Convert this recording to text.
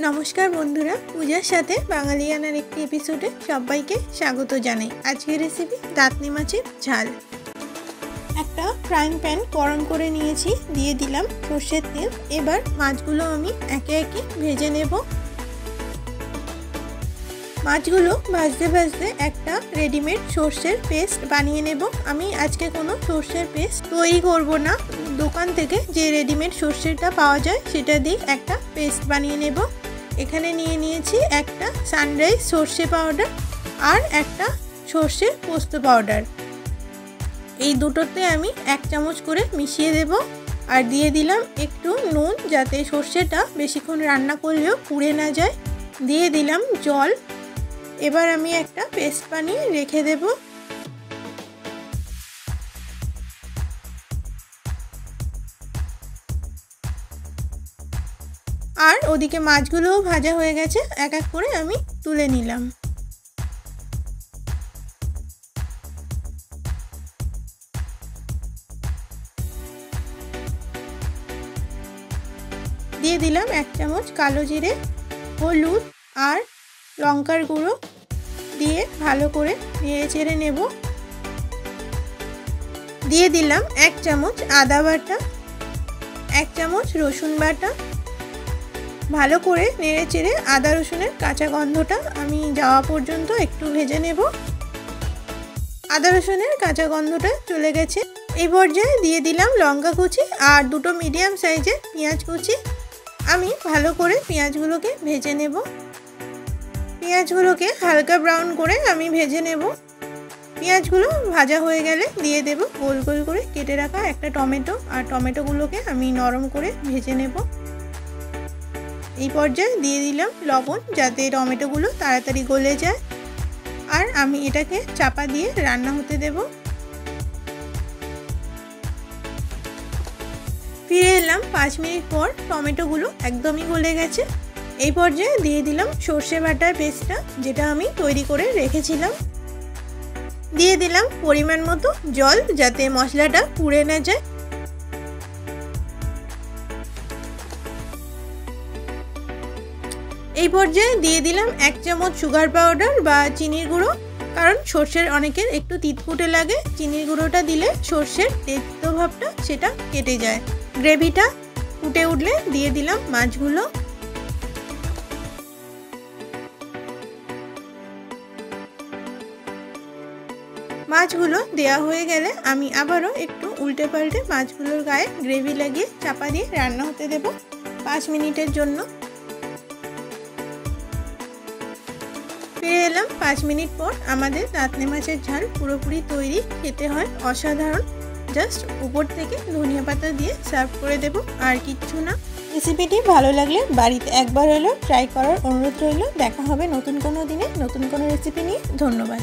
नमस्कार बंधुरा पूजार साथे बांगालियानार एक एपिसोडे सबाइके स्वागत जानाई। आजकेर रेसिपि दातनी माछेर झाल। एकटा फ्राइंग पैन गरम करे निয়েছি, दिए दिलाम सर्षेर तेल। एबार माछगुलो आमी एके एके भेजे नेब। माछगुलो भाजते भाजते एकटा रेडिमेड सर्षेर पेस्ट बानिये नेब। आमी आजके कोनो सर्षेर पेस्ट तैरी करब ना, दोकान थेके जे रेडिमेड सर्षेटा पाওয়া যায় सेटा दिए एकटा पेस्ट बानिये नेब। एखाने निये निয়েছি একটা সানরাইজ সরষে পাউডার আর একটা সরষের পোস্ত পাউডার। এই দুটোতে আমি 1 চামচ করে মিশিয়ে দেব আর দিয়ে দিলাম একটু নুন, যাতে সরষেটা বেশিক্ষণ রান্না করলেও পুড়ে না যায়। দিয়ে দিলাম জল। এবার আমি একটা পেস্ট বানিয়ে রেখে দেব। আর ওদিকে মাছগুলোও ভাজা হয়ে গেছে, এক এক করে আমি তুলে নিলাম। দিয়ে দিলাম 1 চামচ কালো জিরে, হলুদ আর লঙ্কার গুঁড়ো দিয়ে ভালো করে নেড়ে চেড়ে নেব। দিয়ে দিলাম 1 চামচ আদা বাটা, 1 চামচ রসুন বাটা। ভালো করে নেড়ে চেড়ে আদা রসুনের কাঁচা গন্ধটা আমি যাওয়া পর্যন্ত একটু ভেজে নেব। আদা রসুনের কাঁচা গন্ধটা চলে গেছে। এই পর্যায়ে দিয়ে দিলাম লঙ্কা কুচি আর দুটো মিডিয়াম সাইজের পেঁয়াজ কুচি। আমি ভালো করে পেঁয়াজগুলোকে ভেজে নেব। পেঁয়াজগুলোকে হালকা ব্রাউন করে আমি ভেজে নেব। পেঁয়াজগুলো ভাজা হয়ে গেলে দিয়ে দেব গোল গোল করে কেটে রাখা একটা টমেটো, আর টমেটোগুলোকে আমি নরম করে ভেজে নেব। এই পর্যায়ে দিয়ে দিলাম লবণ, যাতে টমেটোগুলো তাড়াতাড়ি গলে যায়। আর আমি এটাকে চাপা দিয়ে রান্না হতে দেব। ফিরে এলাম 5 মিনিট পর। টমেটোগুলো একদমই গলে গেছে। এই পর্যায়ে দিয়ে দিলাম সর্ষে বাটার পেস্টটা, যেটা আমি তৈরি করে রেখেছিলাম। দিয়ে দিলাম পরিমাণ মতো জল, যাতে মশলাটা পুড়ে না যায়। এই পর্যায়ে দিয়ে দিলাম 1 চামচ সুগার পাউডার বা চিনির গুঁড়ো, কারণ সর্ষের অনেকের একটু তিতকুটে লাগে। চিনির গুঁড়োটা দিলে সর্ষের তেতো ভাবটা সেটা কেটে যায়। গ্রেভিটা ফুটে উঠলে দিয়ে দিলাম মাছগুলো। মাছগুলো দেওয়া হয়ে গেলে আমি আবারও একটু উল্টে পাল্টে মাছগুলোর গায়ে গ্রেভি লাগিয়ে চাপা দিয়ে রান্না হতে দেব 5 মিনিটের জন্য। ফিরে এলাম 5 মিনিট পর। আমাদের দাঁতনে মাছের ঝাল পুরোপুরি তৈরি। খেতে হয় অসাধারণ। জাস্ট উপর থেকে ধনিয়া পাতা দিয়ে সার্ভ করে দেব, আর কিচ্ছু না। রেসিপিটি ভালো লাগলে বাড়িতে একবার হলেও ট্রাই করার অনুরোধ রইল। দেখা হবে নতুন কোনো দিনে নতুন কোনো রেসিপি নিয়ে। ধন্যবাদ।